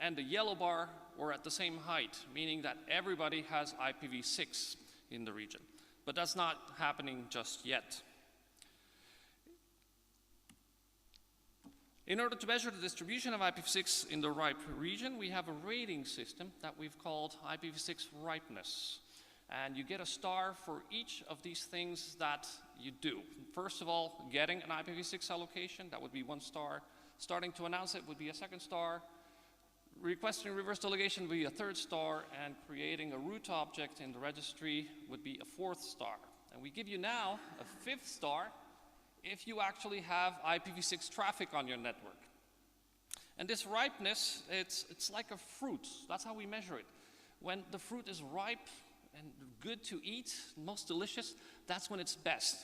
and the yellow bar were at the same height, meaning that everybody has IPv6 in the region. But that's not happening just yet. In order to measure the distribution of IPv6 in the ripe region, we have a rating system that we've called IPv6 ripeness. And you get a star for each of these things that you do. First of all, getting an IPv6 allocation, that would be 1 star. Starting to announce it would be a 2nd star. Requesting reverse delegation would be a 3rd star, and creating a root object in the registry would be a 4th star. And we give you now a 5th star if you actually have IPv6 traffic on your network. And this ripeness, it's like a fruit. That's how we measure it. When the fruit is ripe and good to eat, most delicious, that's when it's best.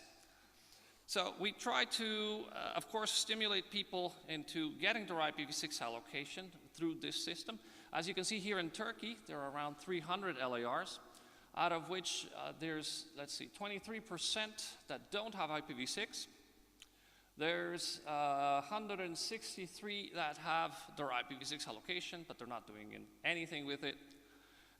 So we try to, of course, stimulate people into getting their IPv6 allocation through this system. As you can see here in Turkey, there are around 300 LARs, out of which there's, let's see, 23% that don't have IPv6. There's 163 that have their IPv6 allocation, but they're not doing anything with it.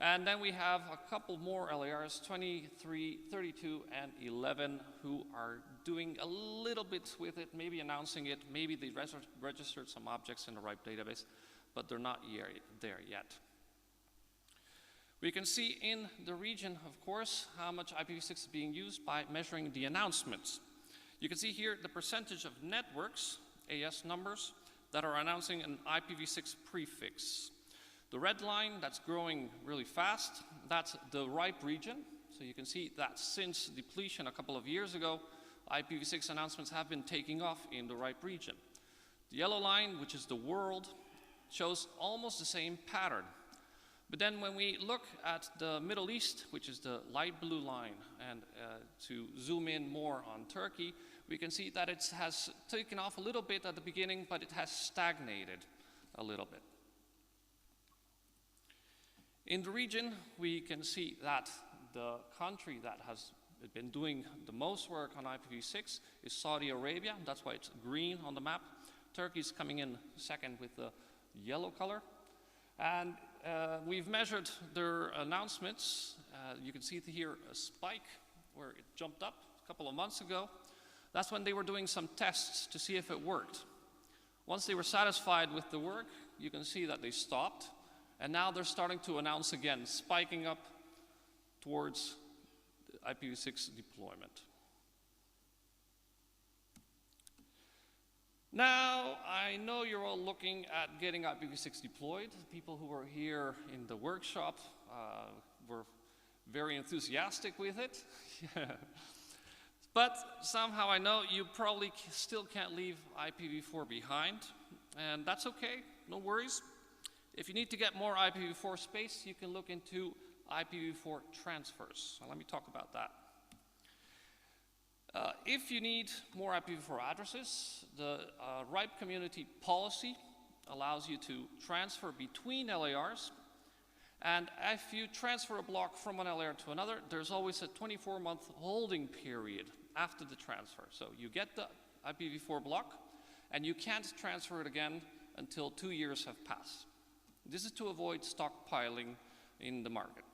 And then we have a couple more LARs, 23, 32, and 11, who are doing a little bit with it, maybe announcing it, maybe they registered some objects in the RIPE database, but they're not there yet. We can see in the region, of course, how much IPv6 is being used by measuring the announcements. You can see here the percentage of networks, AS numbers, that are announcing an IPv6 prefix. The red line that's growing really fast, that's the ripe region. So you can see that since depletion a couple of years ago, IPv6 announcements have been taking off in the ripe region. The yellow line, which is the world, shows almost the same pattern. But then when we look at the Middle East, which is the light blue line, and to zoom in more on Turkey, we can see that it has taken off a little bit at the beginning, but it has stagnated a little bit. In the region, we can see that the country that has been doing the most work on IPv6 is Saudi Arabia. That's why it's green on the map. Turkey's coming in second with the yellow color. And we've measured their announcements. You can see here a spike where it jumped up a couple of months ago. That's when they were doing some tests to see if it worked. Once they were satisfied with the work, you can see that they stopped. And now they're starting to announce again, spiking up towards IPv6 deployment. Now, I know you're all looking at getting IPv6 deployed. People who were here in the workshop were very enthusiastic with it. But somehow I know you probably still can't leave IPv4 behind, and that's okay, no worries. If you need to get more IPv4 space, you can look into IPv4 transfers. So let me talk about that. If you need more IPv4 addresses, the RIPE community policy allows you to transfer between LARs. And if you transfer a block from one LAR to another, there's always a 24-month holding period after the transfer. So you get the IPv4 block, and you can't transfer it again until 2 years have passed. This is to avoid stockpiling in the market.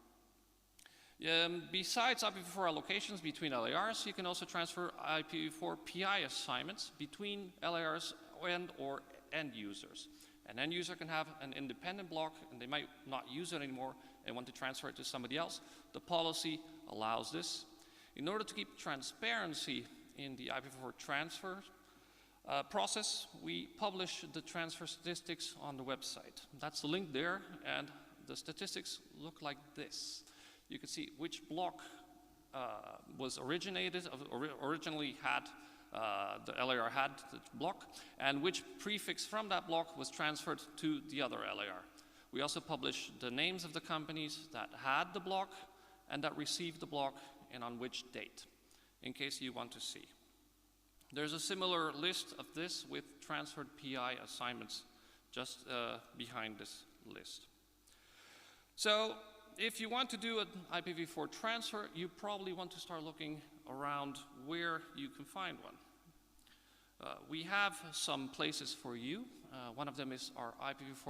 Besides IPv4 allocations between LARs, you can also transfer IPv4 PI assignments between LARs and or end users. An end user can have an independent block and they might not use it anymore and want to transfer it to somebody else. The policy allows this. In order to keep transparency in the IPv4 transfer process, we publish the transfer statistics on the website. That's the link there, and the statistics look like this. You can see which block was originally had, the LAR had the block, and which prefix from that block was transferred to the other LAR. We also publish the names of the companies that had the block and that received the block and on which date, in case you want to see. There's a similar list of this with transferred PI assignments just behind this list. So if you want to do an IPv4 transfer, you probably want to start looking around where you can find one. We have some places for you. One of them is our IPv4